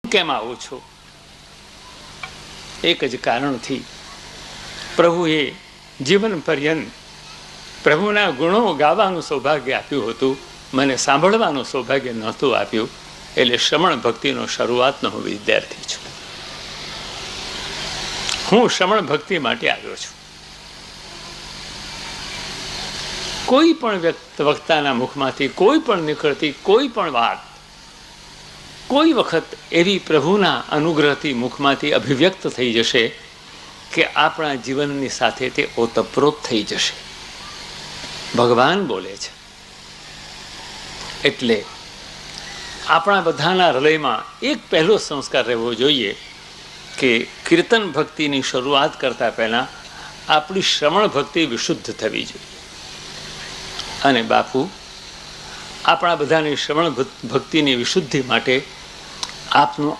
કેમ આવો છો? એક જ કારણથી. પ્રભુએ જીવન પર્યંત પ્રભુના ગુણો ગાવાનું સૌભાગ્ય આપ્યું હતું, મને સાંભળવાનું સૌભાગ્ય નહોતું આપ્યું. એટલે શ્રમણ ભક્તિનો શરૂઆતનો હું વિદ્યાર્થી છું. હું શ્રમણ ભક્તિ માટે આવ્યો છું. કોઈ પણ વક્તાના મુખમાંથી કોઈ પણ નીકળતી કોઈ પણ વાત કોઈ વખત એવી પ્રભુના અનુગ્રહથી મુખમાંથી અભિવ્યક્ત થઈ જશે કે આપણા જીવનની સાથે તે ઓતપ્રોત થઈ જશે. ભગવાન બોલે છે. એટલે આપણા બધાના હૃદયમાં એક પહેલો સંસ્કાર રહેવો જોઈએ કે કીર્તન ભક્તિની શરૂઆત કરતા પહેલા આપણી શ્રવણ ભક્તિ વિશુદ્ધ થવી જોઈએ. અને બાપુ આપણા બધાની શ્રવણ ભક્તિની વિશુદ્ધિ માટે આપનું